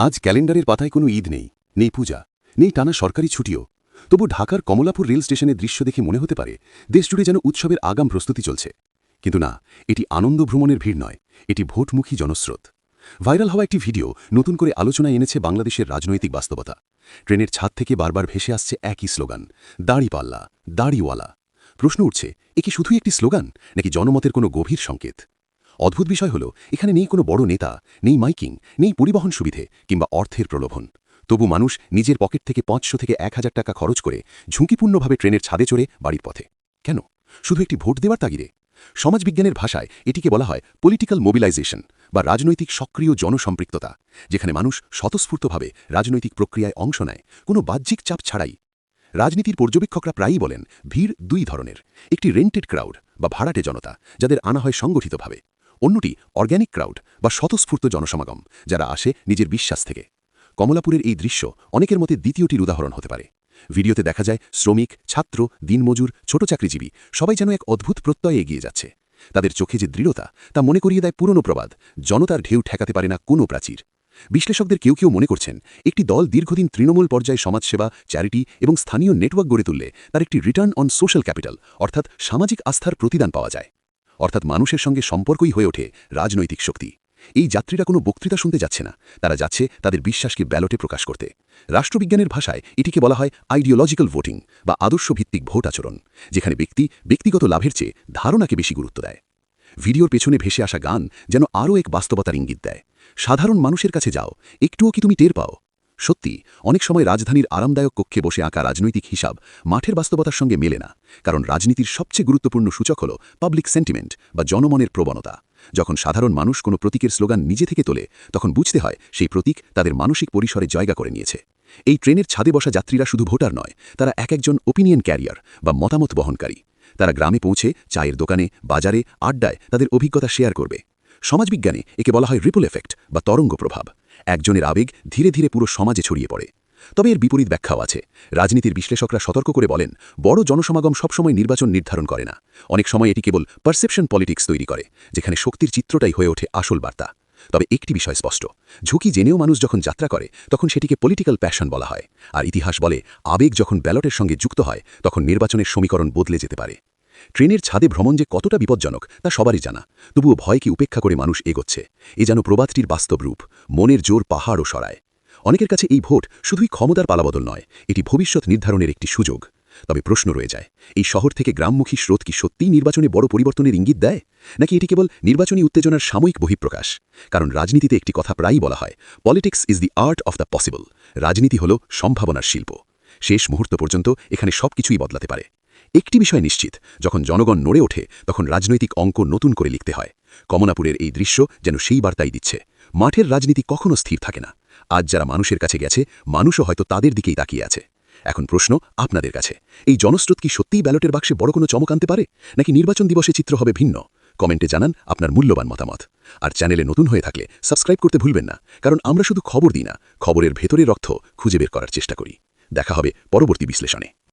আজ ক্যালেন্ডারের পাতায় কোনো ঈদ নেই, নেই পূজা, নেই টানা সরকারি ছুটিও। তবু ঢাকার কমলাপুর রেল স্টেশনের দৃশ্য দেখে মনে হতে পারে দেশজুড়ে যেন উৎসবের আগাম প্রস্তুতি চলছে। কিন্তু না, এটি আনন্দ ভ্রমণের ভিড় নয়, এটি ভোটমুখী জনস্রোত। ভাইরাল হওয়া একটি ভিডিও নতুন করে আলোচনায় এনেছে বাংলাদেশের রাজনৈতিক বাস্তবতা। ট্রেনের ছাদ থেকে বারবার ভেসে আসছে একই স্লোগান, দাড়িপাল্লা, দাড়িওয়ালা। প্রশ্ন উঠছে, এ কি শুধুই একটি স্লোগান, নাকি জনমতের কোনো গভীর সংকেত? অদ্ভুত বিষয় হল, এখানে নেই কোনো বড় নেতা, নেই মাইকিং, নেই পরিবহন সুবিধে কিংবা অর্থের প্রলোভন। তবু মানুষ নিজের পকেট থেকে ৫০০ থেকে ১,০০০ টাকা খরচ করে ঝুঁকিপূর্ণভাবে ট্রেনের ছাদে চড়ে বাড়ির পথে। কেন? শুধু একটি ভোট দেওয়ার তাগিদে? সমাজবিজ্ঞানের ভাষায় এটিকে বলা হয় পলিটিক্যাল মোবিলাইজেশন বা রাজনৈতিক সক্রিয় জনসম্পৃক্ততা, যেখানে মানুষ স্বতঃস্ফূর্তভাবে রাজনৈতিক প্রক্রিয়ায় অংশ নেয়, কোনো বাহ্যিক চাপ ছাড়াই। রাজনীতির পর্যবেক্ষকরা প্রায়ই বলেন, ভিড় দুই ধরনের: একটি রেন্টেড ক্রাউড বা ভাড়াটে জনতা, যাদের আনা হয় সংগঠিতভাবে; অন্যটি অর্গ্যানিক ক্রাউড বা স্বতঃস্ফূর্ত জনসমাগম, যারা আসে নিজের বিশ্বাস থেকে। কমলাপুরের এই দৃশ্য অনেকের মতে দ্বিতীয়টির উদাহরণ হতে পারে। ভিডিওতে দেখা যায় শ্রমিক, ছাত্র, দিনমজুর, ছোট চাকরিজীবী সবাই যেন এক অদ্ভুত প্রত্যয়ে এগিয়ে যাচ্ছে। তাদের চোখে যে দৃঢ়তা, তা মনে করিয়ে দেয় পুরনো প্রবাদ, জনতার ঢেউ ঠেকাতে পারে না কোনো প্রাচীর। বিশ্লেষকদের কেউ কেউ মনে করছেন, একটি দল দীর্ঘদিন তৃণমূল পর্যায়ে সমাজসেবা, চ্যারিটি এবং স্থানীয় নেটওয়ার্ক গড়ে তুললে তার একটি রিটার্ন অন সোশ্যাল ক্যাপিটাল, অর্থাৎ সামাজিক আস্থার প্রতিদান পাওয়া যায়। অর্থাৎ মানুষের সঙ্গে সম্পর্কই হয়ে ওঠে রাজনৈতিক শক্তি। এই যাত্রীরা কোনো বক্তৃতা শুনতে যাচ্ছে না, তারা যাচ্ছে তাদের বিশ্বাসকে ব্যালটে প্রকাশ করতে। রাষ্ট্রবিজ্ঞানের ভাষায় এটিকে বলা হয় আইডিওলজিক্যাল ভোটিং বা আদর্শভিত্তিক ভোট আচরণ, যেখানে ব্যক্তি ব্যক্তিগত লাভের চেয়ে ধারণাকে বেশি গুরুত্ব দেয়। ভিডিওর পেছনে ভেসে আসা গান যেন আরও এক বাস্তবতার ইঙ্গিত দেয়। সাধারণ মানুষের কাছে যাও, একটুও কি তুমি টের পাও? সত্যি, অনেক সময় রাজধানীর আরামদায়ক কক্ষে বসে আঁকা রাজনৈতিক হিসাব মাঠের বাস্তবতার সঙ্গে মেলে না, কারণ রাজনীতির সবচেয়ে গুরুত্বপূর্ণ সূচক হল পাবলিক সেন্টিমেন্ট বা জনমনের প্রবণতা। যখন সাধারণ মানুষ কোনো প্রতীকের স্লোগান নিজে থেকে তোলে, তখন বুঝতে হয় সেই প্রতীক তাদের মানসিক পরিসরে জায়গা করে নিয়েছে। এই ট্রেনের ছাদে বসা যাত্রীরা শুধু ভোটার নয়, তারা এক একজন ওপিনিয়ন ক্যারিয়ার বা মতামত বহনকারী। তারা গ্রামে পৌঁছে চায়ের দোকানে, বাজারে, আড্ডায় তাদের অভিজ্ঞতা শেয়ার করবে। সমাজবিজ্ঞানে একে বলা হয় রিপল এফেক্ট বা তরঙ্গ প্রভাব। একজনের আবেগ ধীরে ধীরে পুরো সমাজে ছড়িয়ে পড়ে। তবে এর বিপরীত ব্যাখ্যাও আছে। রাজনীতির বিশ্লেষকরা সতর্ক করে বলেন, বড় জনসমাগম সবসময় নির্বাচন নির্ধারণ করে না। অনেক সময় এটি কেবল পারসেপশন পলিটিক্স তৈরি করে, যেখানে শক্তির চিত্রটাই হয়ে ওঠে আসল বার্তা। তবে একটি বিষয় স্পষ্ট, ঝুঁকি জেনেও মানুষ যখন যাত্রা করে, তখন সেটিকে পলিটিক্যাল প্যাশন বলা হয়। আর ইতিহাস বলে, আবেগ যখন ব্যালটের সঙ্গে যুক্ত হয়, তখন নির্বাচনের সমীকরণ বদলে যেতে পারে। ট্রেনের ছাদে ভ্রমণ যে কতটা বিপজ্জনক তা সবারই জানা, তবুও ভয়কে উপেক্ষা করে মানুষ এগোচ্ছে। এ যেন প্রবাদটির বাস্তব রূপ, মনের জোর পাহাড়ও সরায়। অনেকের কাছে এই ভোট শুধুই ক্ষমতার পালাবদল নয়, এটি ভবিষ্যৎ নির্ধারণের একটি সুযোগ। তবে প্রশ্ন রয়ে যায়, এই শহর থেকে গ্রামমুখী স্রোত কি সত্যিই নির্বাচনে বড় পরিবর্তনের ইঙ্গিত দেয়, নাকি এটি কেবল নির্বাচনী উত্তেজনার সাময়িক বহিঃপ্রকাশ? কারণ রাজনীতিতে একটি কথা প্রায়ই বলা হয়, politics is the art of the possible. রাজনীতি হল সম্ভাবনার শিল্প। শেষ মুহূর্ত পর্যন্ত এখানে সবকিছুই বদলাতে পারে। একটি বিষয় নিশ্চিত, যখন জনগণ নড়ে ওঠে, তখন রাজনৈতিক অঙ্ক নতুন করে লিখতে হয়। কমলাপুরের এই দৃশ্য যেন সেই বার্তাই দিচ্ছে, মাঠের রাজনীতি কখনো স্থির থাকে না। আজ যারা মানুষের কাছে গেছে, মানুষও হয়তো তাদের দিকেই তাকিয়ে আছে। এখন প্রশ্ন আপনাদের কাছে, এই জনস্রোত কি সত্যিই ব্যালটের বাক্সে বড় কোনো চমক আনতে পারে, নাকি নির্বাচন দিবসে চিত্র হবে ভিন্ন? কমেন্টে জানান আপনার মূল্যবান মতামত। আর চ্যানেলে নতুন হয়ে থাকলে সাবস্ক্রাইব করতে ভুলবেন না, কারণ আমরা শুধু খবর দিই না, খবরের ভেতরের অর্থ খুঁজে বের করার চেষ্টা করি। দেখা হবে পরবর্তী বিশ্লেষণে।